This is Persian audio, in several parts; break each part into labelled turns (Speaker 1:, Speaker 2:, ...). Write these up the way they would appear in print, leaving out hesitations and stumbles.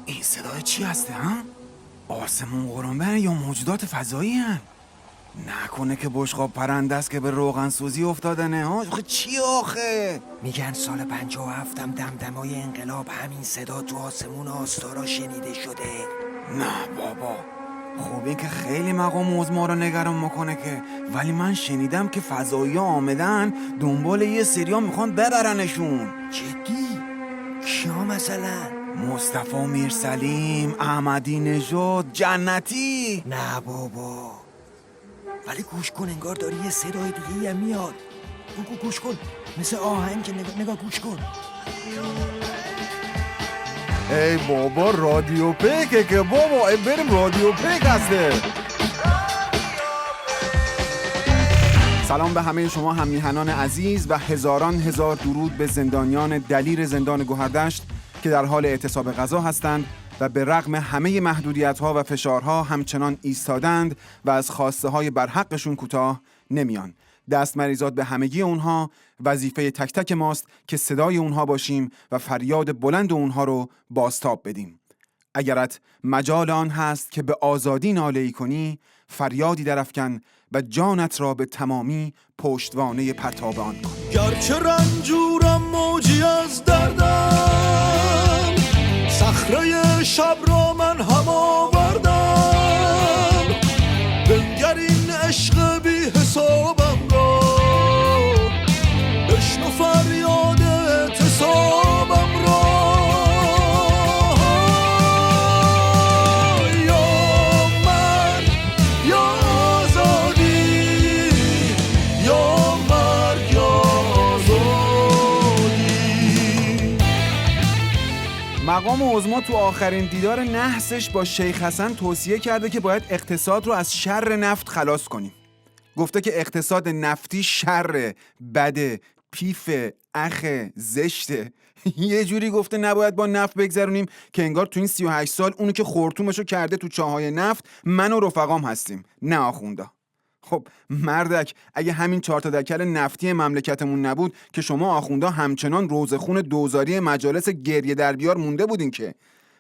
Speaker 1: این صدای چی هسته ها؟ آسمون قرنبر یا موجودات فضایی هن؟ نکنه که بشقاب پرنده است که به روغن سوزی افتادنه ها؟ آخه چی آخه؟
Speaker 2: میگن سال 57 دمدمای انقلاب همین صدا تو آسمون آستارا شنیده شده.
Speaker 1: نه بابا، خب این که خیلی مقام عظما رو نگران میکنه که، ولی من شنیدم که فضایی ها آمدن دنبال یه سریا میخوان ببرنشون.
Speaker 2: جدی؟ کیا مثلا؟
Speaker 1: مصطفی میرسلیم، احمدی نژاد، جنتی.
Speaker 2: نه بابا، ولی گوش کن، انگار داری یه صدای دیگه هم میاد. گوش کن، مثل آهنگ. نگاه گوش کن.
Speaker 1: ای بابا رادیو پیکه که بابا، ای بریم رادیو پیک هسته. سلام به همه شما هم میهنان عزیز و هزاران هزار درود به زندانیان دلیر زندان گوهردشت که در حال اعتصاب غذا هستند و به رغم همه محدودیت‌ها و فشارها همچنان ایستادند و از خواسته های برحقشون کوتاه نمیان. دست مریزاد به همگی اونها، وظیفه تک تک ماست که صدای اونها باشیم و فریاد بلند اونها رو بازتاب بدیم. اگرت مجال آن هست که به آزادی ناله‌ای کنی، فریادی درافکن و جانت را به تمامی پشتوانه پرتاب آن کن.
Speaker 3: گرچه رنجورم موجی از دردم، صخره شب را من هم آوردم. بنگر این عشق بی حسابم را، بشنو فریاد اعتصابم را.
Speaker 1: مقام عظما تو آخرین دیدار نحسش با شیخ حسن توصیه کرده که باید اقتصاد رو از شر نفت خلاص کنیم. گفته که اقتصاد نفتی شر، بده، پیفه، اخه، زشته. یه جوری گفته نباید با نفت بگذرونیم که انگار تو این 38 سال اونو که خورتومشو کرده تو چاهای نفت من و رفقام هستیم، نه آخوندا. خب مردک، اگه همین 4 تا دکل نفتی مملکتمون نبود که شما آخوندا همچنان روزخون دوزاری مجالس گریه در بیار مونده بودین که.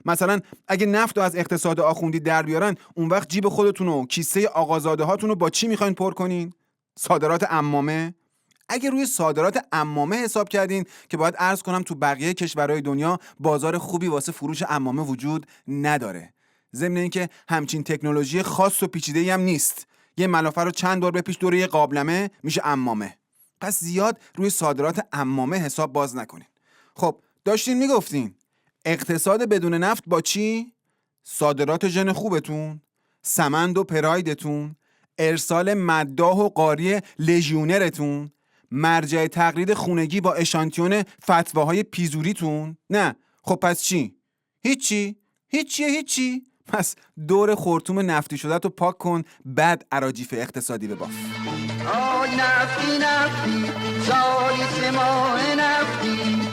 Speaker 1: مثلا اگه نفت رو از اقتصاد آخوندی در بیارن، اون وقت جیب خودتون و کیسه آقازاده هاتون رو با چی میخواین پر کنین؟ صادرات عمامه؟ اگه روی صادرات عمامه حساب کردین که باید عرض کنم تو بقیه کشورهای دنیا بازار خوبی واسه فروش عمامه وجود نداره. ضمن اینکه همچین تکنولوژی خاص و پیچیده‌ای هم نیست. یه ملافه رو چند بار بپیچ دور یه قابلمه میشه عمامه. پس زیاد روی صادرات عمامه حساب باز نکنین. خب داشتین میگفتین اقتصاد بدون نفت با چی؟ صادرات ژن خوبتون، سمند و پرایدتون، ارسال مداح و قاری لژیونرتون، مرجع تقلید خونگی با اشانتیون فتواهای پیزوریتون. نه خب پس چی؟ هیچی. پس دور خورتوم نفتی شده تو پاک کن، بعد اراجیف اقتصادی بباف.
Speaker 4: آی نفتی سالی 3 ماه نفتی،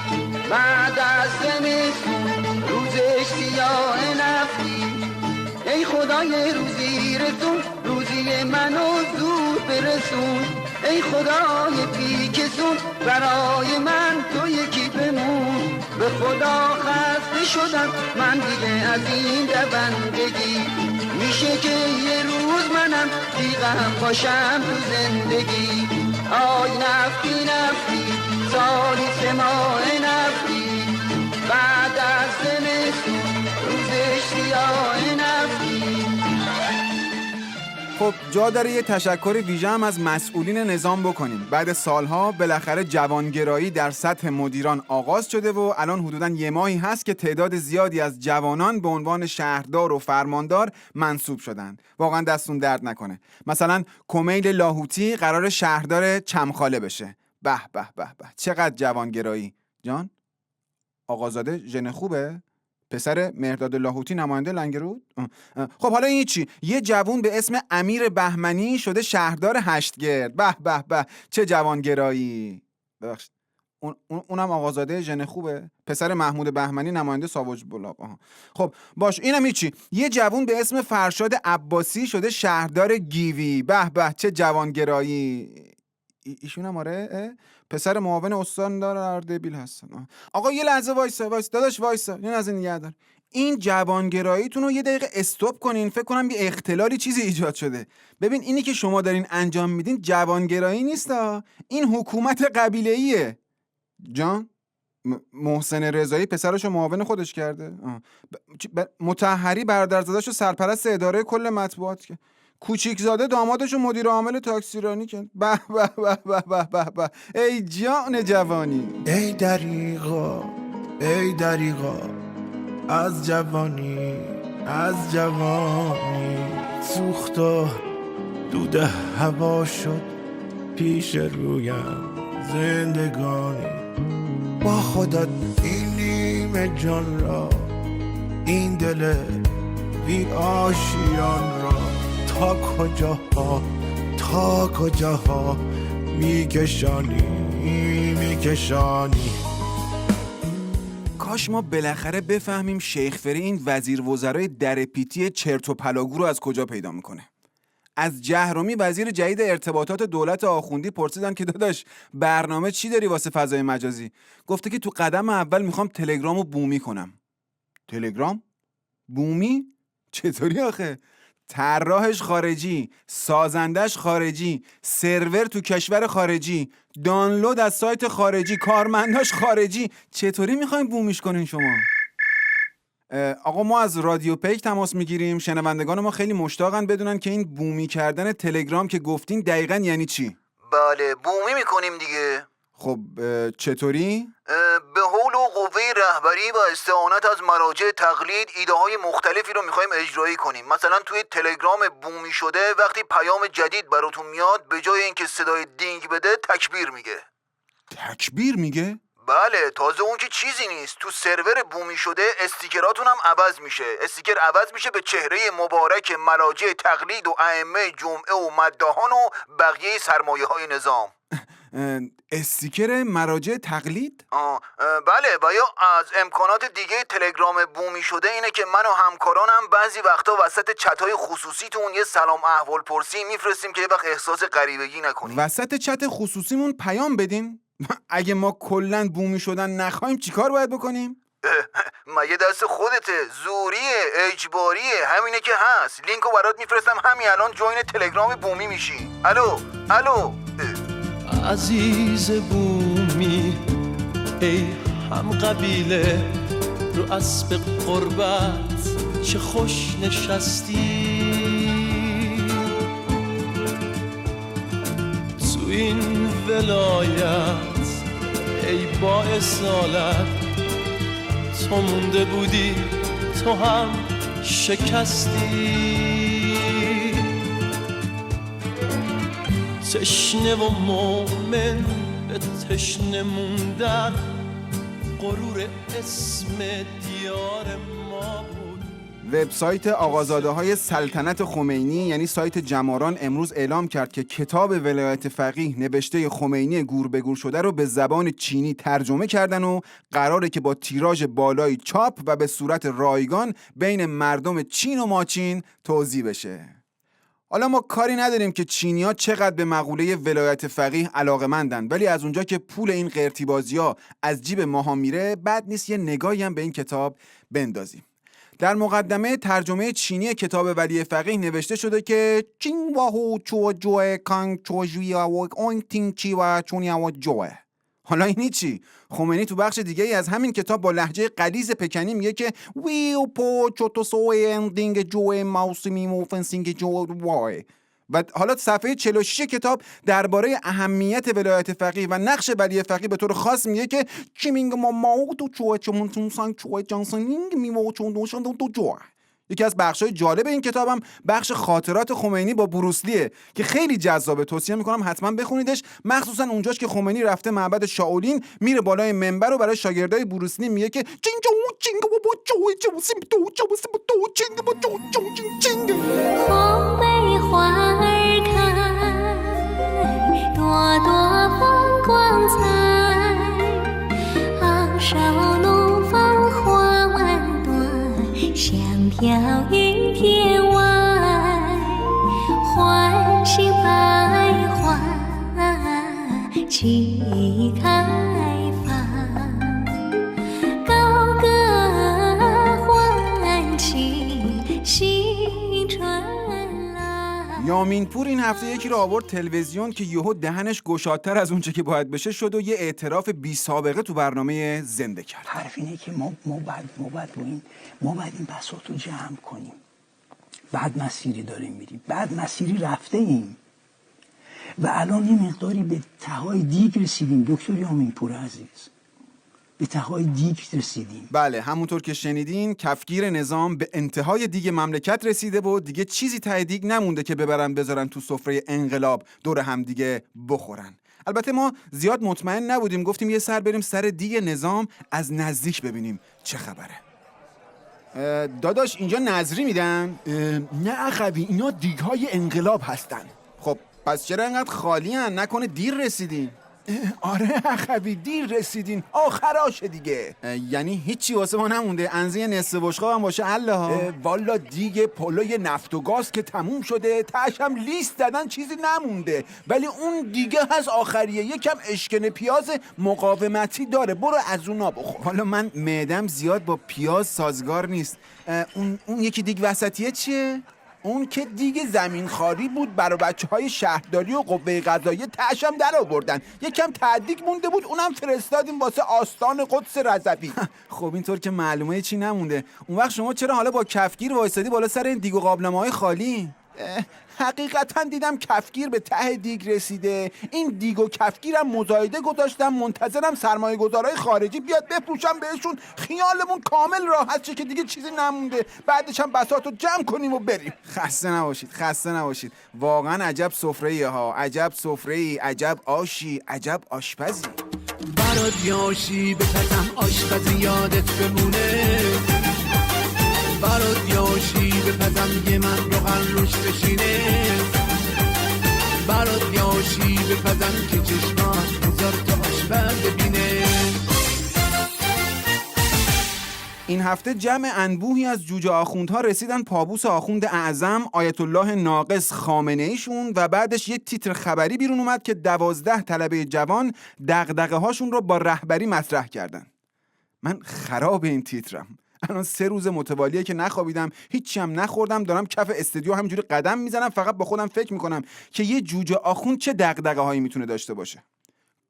Speaker 4: بعد از زمستون روزش سیاه نفتی. ای خدای روزی رسون، روزی منو زود برسون. ای خدای پیکسون، برای من تو یکی بمون. به خدا خسته شدم من دیگه از این دوندگی. میشه که یه روز منم دیگه باشم تو زندگی. آی نفتی سالی 3 ماه نفتی، بعد از زمستون روزش سیاه نفتی.
Speaker 1: خب جا داره یه تشکر ویژه هم از مسئولین نظام بکنیم. بعد سالها بالاخره جوانگرایی در سطح مدیران آغاز شده و الان حدوداً 1 ماهی هست که تعداد زیادی از جوانان به عنوان شهردار و فرماندار منصوب شدن. واقعا دستون درد نکنه. مثلا کمیل لاهوتی قرار شهردار چمخاله بشه. به به به به، چقدر جوانگرایی. جان آقازاده ژن خوبه؟ پسر مهرداد لاهوتی نماینده لنگرود؟ خب حالا این چی؟ یه جوون به اسم امیر بهمنی شده شهردار هشتگرد. به به به، چه جوانگرایی. ببخشید اونم آقازاده ژن خوبه؟ پسر محمود بهمنی نماینده ساوج بلاب. خب باش، اینم چی؟ یه جوون به اسم فرشاد عباسی شده شهردار گیوی. به به، چه جوانگرایی. ایشون هم آره پسر معاون استاندار اردبیل هستن. آقا یه لحظه وایسا داداش، وایسا. این از این نگه دار. این جوانگراییتون رو یه دقیقه استاپ کنین. فکر کنم یه اختلالی چیزی ایجاد شده. ببین اینی که شما دارین انجام میدین جوانگرایی نیست ها. این حکومت قبیله‌ایه. جان محسن رضایی پسرشو معاون خودش کرده. مطهری برادرزاده‌شو سرپرست اداره کل مطبوعات که کوچیکزاده دامادشو مدیر عامل تاکسیرانی کرد. به به به به به به. ای جان جوانی،
Speaker 3: ای دریغا ای دریغا از جوانی سوخت و دود هوا شد پیش رویم زندگانی. با خودت این نیمه جان را، این دل بی آشیان را تا کجاها میکشانی.
Speaker 1: کاش ما بالاخره بفهمیم شیخ فری این وزیر وزرای درپیتی چرت و پلاگو رو از کجا پیدا میکنه. از جهرومی وزیر جدید ارتباطات دولت آخوندی پرسیدن که داداش برنامه چی داری واسه فضای مجازی؟ گفته که تو قدم اول میخوام تلگرامو بومی کنم. تلگرام؟ بومی؟ چطوری آخه؟ طراحش خارجی، سازندش خارجی، سرور تو کشور خارجی، دانلود از سایت خارجی، کارمنداش خارجی. چطوری میخوایم بومیش کنین شما؟ آقا ما از رادیو پیک تماس میگیریم. شنوندگان ما خیلی مشتاقن بدونن که این بومی کردن تلگرام که گفتین دقیقاً یعنی چی؟
Speaker 5: بله بومی میکنیم دیگه.
Speaker 1: خب چطوری؟
Speaker 5: به حول و قوه رهبری و استعانت از مراجع تقلید ایده های مختلفی رو میخوایم اجرایی کنیم. مثلا توی تلگرام بومی شده وقتی پیام جدید براتون میاد به جای اینکه صدای دینگ بده تکبیر میگه.
Speaker 1: تکبیر میگه؟
Speaker 5: بله تازه اون که چیزی نیست، تو سرور بومی شده استیکراتون هم عوض میشه. استیکر عوض میشه به چهره مبارک مراجع تقلید و ائمه جمعه و مداحان و بقیه سرمایه های نظام.
Speaker 1: استیکر مراجع تقلید؟
Speaker 5: بله و یا از امکانات دیگه تلگرام بومی شده اینه که من و همکارانم بعضی وقتا وسط چت‌های خصوصیتون یه سلام احوال پرسی میفرستیم که یه وقت احساس غریبگی نکنیم.
Speaker 1: وسط چت خصوصیمون پیام بدین؟ اگه ما کلن بومی شدن نخوایم چیکار باید بکنیم؟
Speaker 5: مگه دست خودته، زوریه، اجباریه، همینه که هست. لینکو برات میفرستم همین الان جوین تلگرام بومی میشی. الو
Speaker 3: عزیز بومی ای هم قبیله رو اسب قربت چه خوش نشستی. تو این ولایت ای با اصالت تو مونده بودی تو هم شکستی. تشنه و مومن به تشنه موندن غرور اسم دیار ما بود.
Speaker 1: وبسایت آقازاده‌های سلطنت خمینی یعنی سایت جماران امروز اعلام کرد که کتاب ولایت فقیه نوشته خمینی گور به گور شده رو به زبان چینی ترجمه کردن و قراره که با تیراژ بالایی چاپ و به صورت رایگان بین مردم چین و ماچین توزیع بشه. حالا ما کاری نداریم که چینی‌ها چقدر به مقوله ولایت فقیه علاقه‌مندن، ولی از اونجا که پول این قرتیبازی‌ها از جیب ماها میره بد نیست یه نگاهی هم به این کتاب بندازیم. در مقدمه ترجمه چینی کتاب ولی فقیه نوشته شده که چین و هو چو جوه کانگ چو جویا و اون تینگ چی و چونیا و جوه. حالا اینی چی؟ خمینی تو بخش دیگه ای از همین کتاب با لهجه غلیظ پکنی میگه که ویو پو چو تو سوی اندینگ جوه ماوسیمی موفنسینگ جوه وای. و حالا صفحه 46 کتاب درباره اهمیت ولایت فقیه و نقش ولی فقیه به طور خاص میگه که چیمینگ ما ماو تو چوه چمون تون سانگ چوه جانسنینگ میمو چون دوشون تو جوه. یکی از بخش‌های جالب این کتابم بخش خاطرات خمینی با بروسلیه که خیلی جذابه، توصیه میکنم حتما بخونیدش، مخصوصا اونجاش که خمینی رفته معبد شاولین میره بالای منبر و برای شاگردای بروسلی میگه که چینگ جو چینگ بو چو چو سیم تو چو سیم تو چینگ بو چو چو چینگ چینگ.
Speaker 6: 红梅花儿开，朵朵放光彩，昂首怒放花万段，香飘于天外，欢喜百花齐开放，高歌欢
Speaker 1: یامین پور این هفته یکی رو آورد تلویزیون که یهو دهنش گشادتر از اونچه که باید بشه شد و یه اعتراف بی سابقه تو برنامه زنده کرد.
Speaker 7: حرف اینه که ما باید این بساط رو جمع کنیم. بعد مسیری داریم میریم، بعد مسیری رفته ایم و الان یه مقداری به تهای دیگ رسیدیم. دکتر یامین پور عزیز، به تهای دیگ رسیدیم.
Speaker 1: بله، همونطور که شنیدین کفگیر نظام به انتهای دیگ مملکت رسیده و دیگه چیزی ته دیگ نمونده که بذارن تو سفره انقلاب دور هم دیگه بخورن. البته ما زیاد مطمئن نبودیم، گفتیم یه سر بریم سر دیگ نظام از نزدیک ببینیم چه خبره. داداش اینجا نظری میدن؟
Speaker 3: نه اخوی، اینا دیگ‌های انقلاب هستن.
Speaker 1: خب پس چرا انقدر خالی هن؟ نکنه دیر رسیدین؟
Speaker 3: آره اخوی، دیر رسیدین، آخراشه دیگه.
Speaker 1: یعنی هیچی واسه ما نمونده؟ انزه نصف بشقاب هم باشه الله ها.
Speaker 3: والا دیگه پلوی نفت و گاز که تموم شده، تاش هم لیست دادن، چیزی نمونده. ولی اون دیگه هست آخریه، یکم اشکن پیاز مقاومتی داره، برو از اونا بخور.
Speaker 1: حالا من معدم زیاد با پیاز سازگار نیست. اون یکی دیگ وسطیه چیه؟
Speaker 3: اون که دیگه زمین خاری بود، برای بچه‌های شهرداری و قوه قضاییه تاش هم در آوردن. یکم تعدیق مونده بود، اونم فرستادیم واسه آستان قدس رضوی.
Speaker 1: خب اینطور که معلومه چی نمونده. اون وقت شما چرا حالا با کفگیر وایسادی بالا سر این دیگ و قابلمه‌های خالی؟
Speaker 3: حقیقتا دیدم کفگیر به ته دیگ رسیده. این دیگ و کفگیرم مزایده گذاشتم، منتظرم سرمایه گذارای خارجی بیاد بفروشم بهشون، خیالمون کامل راحت شه که دیگه چیزی نمونده، بعدش هم بساطو جمع کنیم و بریم.
Speaker 1: خسته نباشید. واقعا عجب سفره‌ای ها، عجب سفره‌ای، عجب آشی، عجب آشپزی.
Speaker 3: برات یاشی بپزم آشپزی یادت بمونه، برات یاشی بپزم یه من روغن روش بشینه، برات یاشی بپزم که چشمات بذار تا آشپز ببینه.
Speaker 1: این هفته جمع انبوهی از جوجه آخوندها رسیدن پابوس آخوند اعظم آیت الله ناقص خامنه ایشون و بعدش یک تیتر خبری بیرون اومد که 12 طلبه جوان دغدغه هاشون رو با رهبری مطرح کردن. من خراب این تیترم. الان 3 روز متوالیه که نخوابیدم، هیچی هم نخوردم، دارم کف استودیو همینجوری قدم میزنم، فقط با خودم فکر میکنم که یه جوجه آخوند چه دغدغه هایی میتونه داشته باشه.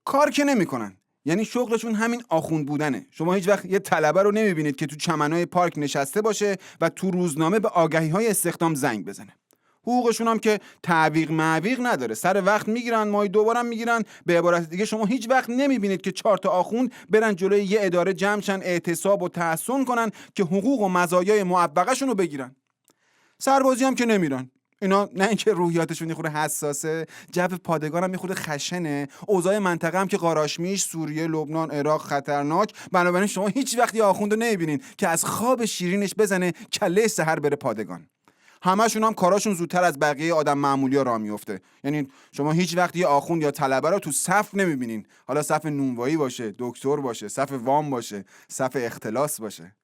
Speaker 1: کار که نمیکنن، یعنی شغلشون همین آخوند بودنه. شما هیچ وقت یه طلبه رو نمیبینید که تو چمنای پارک نشسته باشه و تو روزنامه به آگهی‌های استخدام زنگ بزنه. حقوقشون هم که تعویق معویق نداره، سر وقت میگیرن، ماهی دوبارم میگیرن. به عبارت دیگه شما هیچ وقت نمیبینید که 4 تا آخوند برن جلوی یه اداره جمع شن اعتصاب و تحصن کنن که حقوق و مزایای معوقه‌شون رو بگیرن. سربازی هم که نمیرن. اینا نه اینکه روحیاتشون یه خورده حساسه، جو پادگان هم یه خورده خشنه، اوضاع منطقه هم که قاراشمیش، سوریه، لبنان، عراق خطرناک، بنابراین شما هیچ وقت یه آخوند رو نمیبینین که از خواب شیرینش بزنه کله سحر بره پادگان. همشون هم کاراشون زودتر از بقیه آدم معمولی‌ها راه میفته. یعنی شما هیچ وقت یه آخوند یا طلبه رو تو صف نمیبینین، حالا صف نونوایی باشه، دکتر باشه، صف وام باشه، صف اختلاس باشه.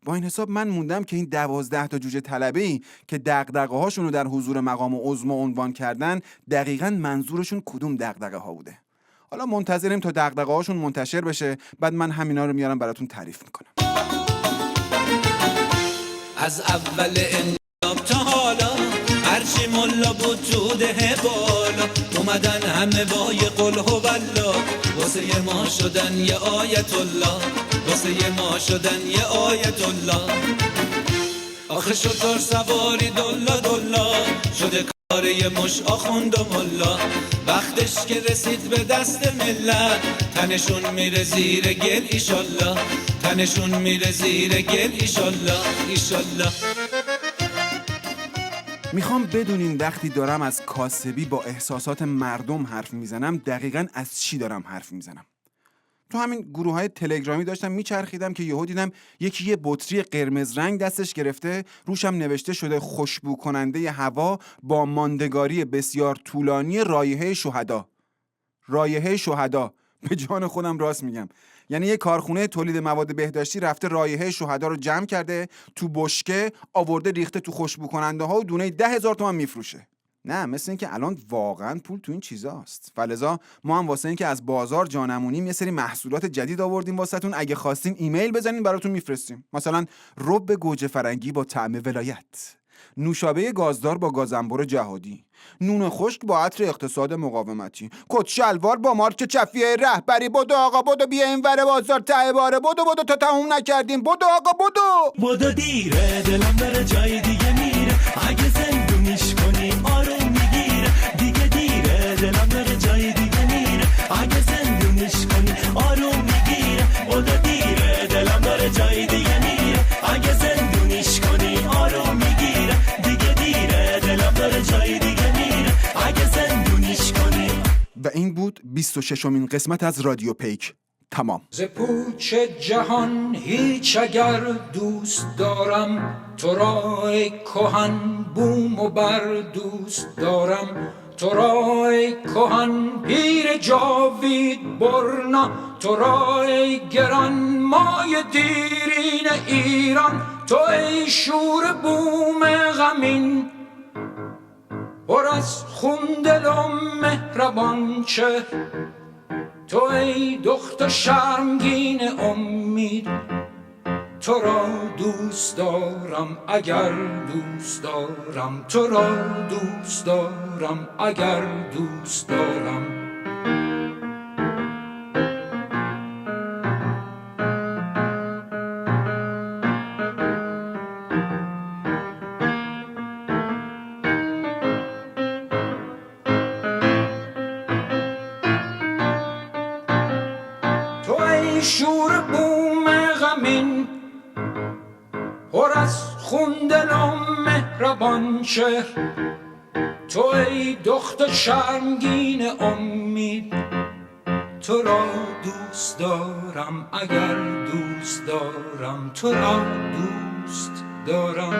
Speaker 1: با این حساب من موندم که این 12 تا جوجه طلبه‌ای که دغدغه‌هاشون رو در حضور مقام عظما عنوان کردن دقیقاً منظورشون کدوم دغدغه ها بوده. حالا منتظریم تا دغدغه‌هاشون منتشر بشه، بعد من همینا رو میارم براتون تعریف میکنم.
Speaker 8: از اول انقلاب تا حالا هرچی ملا بود تو ده بالا، اومدن همه با یه قل هوالله، واسه ما شدن یه آیت الله، واسه ما شدن یه آیت الله. آخه شطور سواری دلا دلا شده کار یه مش آخوند و ملا، وقتش که رسید به دست ملت تنشون میره زیر گل ایشالله، تنشون میره زیر گل ایشالله ایشالله.
Speaker 1: میخوام بدونین وقتی دارم از کاسبی با احساسات مردم حرف میزنم دقیقاً از چی دارم حرف میزنم. تو همین گروه‌های تلگرامی داشتم میچرخیدم که یهو دیدم یکی یه بطری قرمز رنگ دستش گرفته، روشم نوشته شده خوشبو کننده هوا با ماندگاری بسیار طولانی رایحه شهدا. رایحه شهدا. به جان خودم راست میگم. یعنی یه کارخونه تولید مواد بهداشتی رفته رایحه شهدا رو جمع کرده، تو بشکه آورده ریخته تو خوشبو کننده ها و دونه 10,000 تومان میفروشه. نه، مثل این که الان واقعا پول تو این چیزاست. فلذا ما هم واسه این که از بازار جانمونیم یه سری محصولات جدید آوردیم واسهتون. اگه خواستین ایمیل بزنین براتون میفرستیم. مثلا رب گوجه فرنگی با طعم ولایت، نوشابه گازدار با گازنبر جهادی، نون خشک با عطر اقتصاد مقاومتی، کت شلوار با مارک چفیه رهبری. بدو آقا بدو، بیا این ور بازار ته باره. بدو تا تموم نکردیم. بدو آقا
Speaker 9: بدو دیره دلم داره جای دیگه میره، اگه زندونیش کنی آروم میگیره. دیگه دیره دلم داره جای دیگه میره، اگه زندونیش کنی آروم میگیره. بدو دیره دلم داره جای دیگه میره، اگه زندونیش کنی آروم میگیره. دیگه دیره دلم داره جای دیگه میره، اگه زندونیش کنی.
Speaker 1: و این بود 26مین قسمت از رادیو پیک. تمام.
Speaker 8: ز پوچ جهان هیچ اگر دوست دارم، تو را ای کهن بوم و بر دوست دارم. تو را ای کهن پیر جاوید برنا، تو را ای گران مای دیرین ایران. تو ای شور بوم غمین پر از خون دل و مهربان چهر. تو ای دختر شرمگین امید، تو را دوست دارم اگر دوست دارم. تو را دوست دارم اگر دوست دارم. شور بوم غمین پر از خون دل و مهربان چهر. تو ای دختر شرمگین امید، تو را دوست دارم اگر دوست دارم. تو را دوست دارم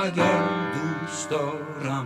Speaker 8: اگر دوست دارم.